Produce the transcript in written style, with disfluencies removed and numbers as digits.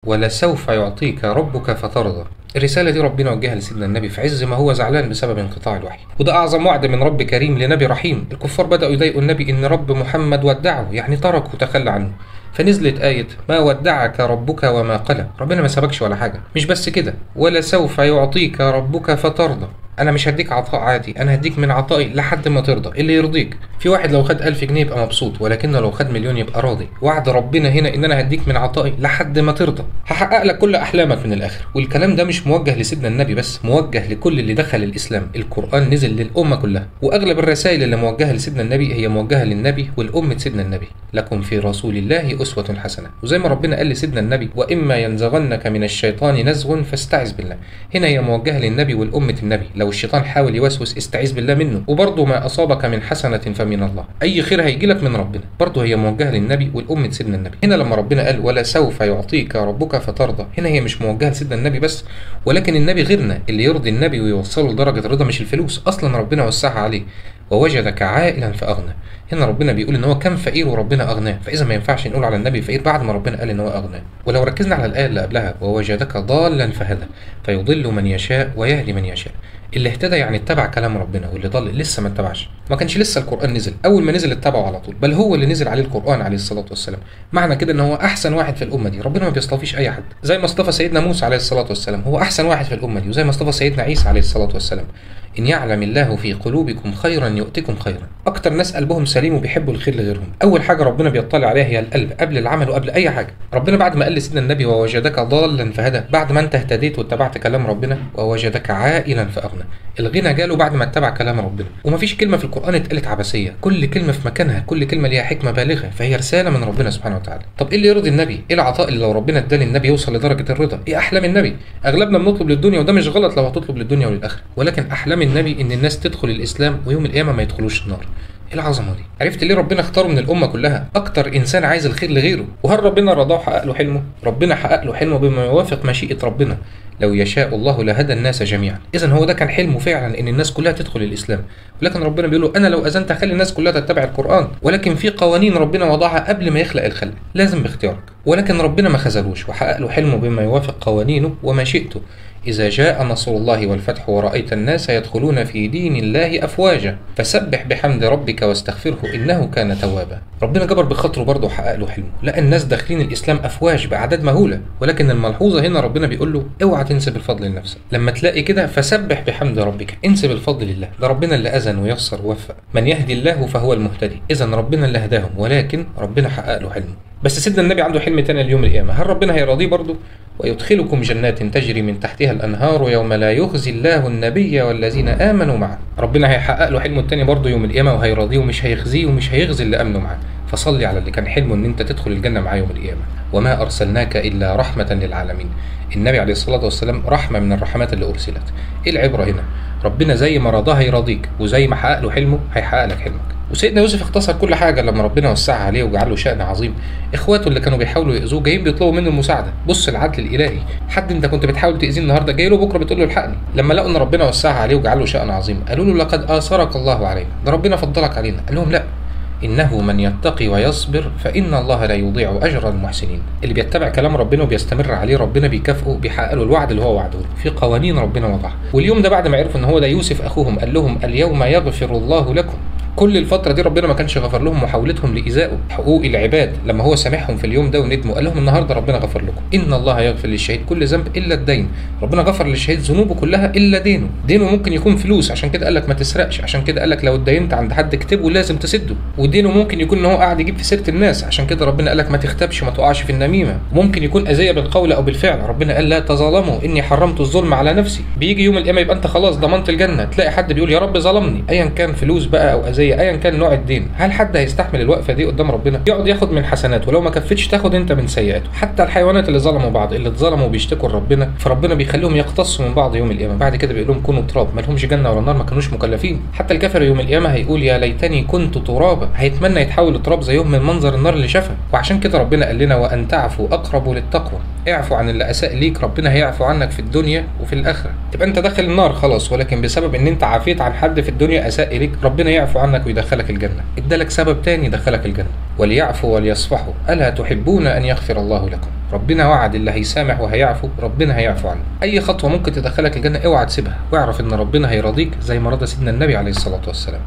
ولسوف يعطيك ربك فترضى. الرسالة دي ربنا وجهها لسيدنا النبي في عز ما هو زعلان بسبب انقطاع الوحي، وده أعظم وعد من رب كريم لنبي رحيم. الكفار بدأوا يضايقوا النبي إن رب محمد ودعه، يعني ترك وتخلى عنه، فنزلت آية ما ودعك ربك وما قلى. ربنا ما سابكش ولا حاجة. مش بس كده، ولسوف يعطيك ربك فترضى. أنا مش هديك عطاء عادي، أنا هديك من عطائي لحد ما ترضى، اللي يرضيك. في واحد لو خد 1000 جنيه يبقى مبسوط، ولكنه لو خد مليون يبقى راضي. وعد ربنا هنا إن أنا هديك من عطائي لحد ما ترضى، هحقق لك كل أحلامك من الآخر. والكلام ده مش موجه لسيدنا النبي بس، موجه لكل اللي دخل الإسلام. القرآن نزل للأمة كلها، وأغلب الرسائل اللي موجهة لسيدنا النبي هي موجهة للنبي والأمة سيدنا النبي. لكم في رسول الله أسوة حسنة. وزي ما ربنا قال لسيدنا النبي وإما ينزغنك من الشيطان نزغ فاستعذ بالله، هنا هي موجهة للنبي والأمة النبي. لو الشيطان حاول يوسوس استعيذ بالله منه. وبرضه ما أصابك من حسنة فمن الله، أي خير هيجيلك من ربنا، برضه هي موجهة للنبي والأمة سيدنا النبي. هنا لما ربنا قال ولا سوف يعطيك ربك فترضى، هنا هي مش موجهة لسيدنا النبي بس، ولكن النبي غيرنا. اللي يرضي النبي ويوصله لدرجة الرضا مش الفلوس، أصلا ربنا وسعها عليه. ووجدك عائلا فأغنى. هنا ربنا بيقول ان هو كان فقير وربنا اغناه، فاذا ما ينفعش نقول على النبي فقير بعد ما ربنا قال ان هو اغناه. ولو ركزنا على الايه اللي قبلها ووجدك ضالا فهدى، فيضل من يشاء ويهدي من يشاء. اللي اهتدى يعني اتبع كلام ربنا، واللي ضل لسه ما اتبعش. ما كانش لسه القرآن نزل، اول ما نزل اتبعه على طول، بل هو اللي نزل عليه القرآن عليه الصلاة والسلام. معنى كده ان هو احسن واحد في الامة دي. ربنا ما بيصطفيش اي حد، زي ما اصطفى سيدنا موسى عليه الصلاة والسلام هو احسن واحد في الامة دي، وزي ما اصطفى سيدنا عيسى عليه الصلاة والسلام. إن يعلم الله في قلوبكم خيرا يؤتكم خيرا. أكتر ناس قلبهم سليم وبيحبوا الخير لغيرهم. أول حاجة ربنا بيطلع عليها هي القلب قبل العمل وقبل أي حاجة. ربنا بعد ما قال لسيدنا النبي ووجدك ضالا فهدى، بعد ما أنت اهتديت واتبعت كلام ربنا، ووجدك عائلا فأغنى. الغنى جاله بعد ما اتبع كلام ربنا. ومفيش كلمة في القرآن اتقالت عبثية، كل كلمة في مكانها، كل كلمة ليها حكمة بالغة، فهي رسالة من ربنا سبحانه وتعالى. طب إيه اللي يرضي النبي؟ إيه العطاء اللي لو ربنا اداه للنبي يوصل لدرجة الرضا؟ إيه أحلام النبي؟ أغلبنا بنطلب للدنيا، وده مش غلط لو هتطلب للدنيا وللآخرة، ولكن أحلام النبي إن الناس تدخل الإسلام ويوم القيامة ما يدخلوش النار. ايه العظمه دي؟ عرفت ليه ربنا اختاره من الامه كلها؟ اكتر انسان عايز الخير لغيره. وهل ربنا رضاه وحقق له حلمه؟ ربنا حقق له حلمه بما يوافق مشيئه ربنا. لو يشاء الله لهدى الناس جميعا. اذا هو ده كان حلمه فعلا، ان الناس كلها تدخل الاسلام. ولكن ربنا بيقول له انا لو اذنت اخلي الناس كلها تتبع القران، ولكن في قوانين ربنا وضعها قبل ما يخلق الخلق، لازم باختيارك. ولكن ربنا ما خذلوش وحقق له حلمه بما يوافق قوانينه ومشيئته. إذا جاء نصر الله والفتح ورأيت الناس يدخلون في دين الله أفواجا فسبح بحمد ربك واستغفره إنه كان توابا. ربنا جبر بخاطره برضه وحقق له حلمه، لقى الناس داخلين الإسلام أفواج بأعداد مهولة. ولكن الملحوظة هنا ربنا بيقول له اوعى تنسب الفضل لنفسك. لما تلاقي كده فسبح بحمد ربك، انسب الفضل لله. ده ربنا اللي أذن ويسر ووفق. من يهدي الله فهو المهتدي. إذا ربنا اللي هداهم، ولكن ربنا حقق له حلمه. بس سيدنا النبي عنده حلم تاني اليوم القيامة. هل ربنا هيراضيه برضه؟ ويدخلكم جنات تجري من تحتها الأنهار يوم لا يخزي الله النبي والذين آمنوا معه. ربنا هيحقق له حلمه التاني برضه يوم القيامة، وهيراضيه ومش هيخزيه ومش هيخزي اللي آمنوا معاه. فصلي على اللي كان حلمه ان انت تدخل الجنة معاه يوم القيامة. وما أرسلناك إلا رحمة للعالمين. النبي عليه الصلاة والسلام رحمة من الرحمات اللي أرسلت. إيه العبرة هنا؟ ربنا زي ما رضاه هيراضيك، وزي ما حقق له حلمه هيحقق لك حلمك. وسيدنا يوسف اختصر كل حاجة لما ربنا وسعها عليه وجعل له شأن عظيم. اخواته اللي كانوا بيحاولوا يأذوه جايين بيطلبوا منه المساعدة. بص العدل الإلهي، حد انت كنت بتحاول تأذيه النهارده جاي له بكره بتقول له الحقني. لما لقوا ان ربنا وسعها عليه وجعل له شأن عظيم قالوا له لقد آثرك الله علينا، ده ربنا فضلك علينا. قال لهم لا، إنه من يتقي ويصبر فإن الله لا يضيع أجر المحسنين. اللي بيتبع كلام ربنا وبيستمر عليه ربنا بيكافئه، بيحقق له الوعد اللي هو وعده له في قوانين ربنا وضعها. واليوم ده بعد ما عرفوا ان هو ده يوسف اخوهم قال لهم اليوم يغفر الله لكم. كل الفترة دي ربنا ما كانش غفر لهم محاولتهم لإيذائه، حقوق العباد. لما هو سامحهم في اليوم ده وندموا قال لهم النهارده ربنا غفر لكم. إن الله يغفر للشهيد كل ذنب إلا الدين. ربنا غفر للشهيد ذنوبه كلها إلا دينه. دينه ممكن يكون فلوس، عشان كده قال لك ما تسرقش، عشان كده قال لك لو اتدينت عند حد اكتبه لازم تسده. ودينه ممكن يكون ان هو قاعد يجيب في سيرة الناس، عشان كده ربنا قال لك ما تختبش، ما تقعش في النميمة. ممكن يكون أذية بالقول أو بالفعل، ربنا قال لا تظالموا إني حرمت الظلم على نفسي. بيجي يوم القيامة يبقى أنت خلاص ضمنت الجنة، تلاقي حد بيقول يا رب ظلمني، أيا كان فلوس بقى أو أذية، أيا كان نوع الدين. هل حد هيستحمل الوقفة دي قدام ربنا؟ يقعد ياخد من حسناته، ولو ما كفتش تاخد انت من سيئاته. حتى الحيوانات اللي ظلموا بعض، اللي اتظلموا بيشتكوا لربنا، فربنا بيخليهم يقتصوا من بعض يوم القيامة. بعد كده بيقول لهم كونوا تراب، ما لهمش جنة ولا نار، ما كانوش مكلفين. حتى الكافر يوم القيامة هيقول يا ليتني كنت ترابا، هيتمنى يتحول لتراب زيهم من منظر النار اللي شافها. وعشان كده ربنا قال لنا وأن تعفوا أقرب للتقوى. اعفو عن اللي اساء ليك، ربنا هيعفو عنك في الدنيا وفي الاخره. تبقى انت داخل النار خلاص، ولكن بسبب ان انت عافيت عن حد في الدنيا اساء اليك، ربنا يعفو عنك ويدخلك الجنه. ادالك سبب تاني يدخلك الجنه. وليعفوا وليصفحوا الا تحبون ان يغفر الله لكم. ربنا وعد اللي هيسامح وهيعفو ربنا هيعفو عنه. اي خطوه ممكن تدخلك الجنه اوعى تسيبها، واعرف ان ربنا هيرضيك زي ما رضى سيدنا النبي عليه الصلاه والسلام.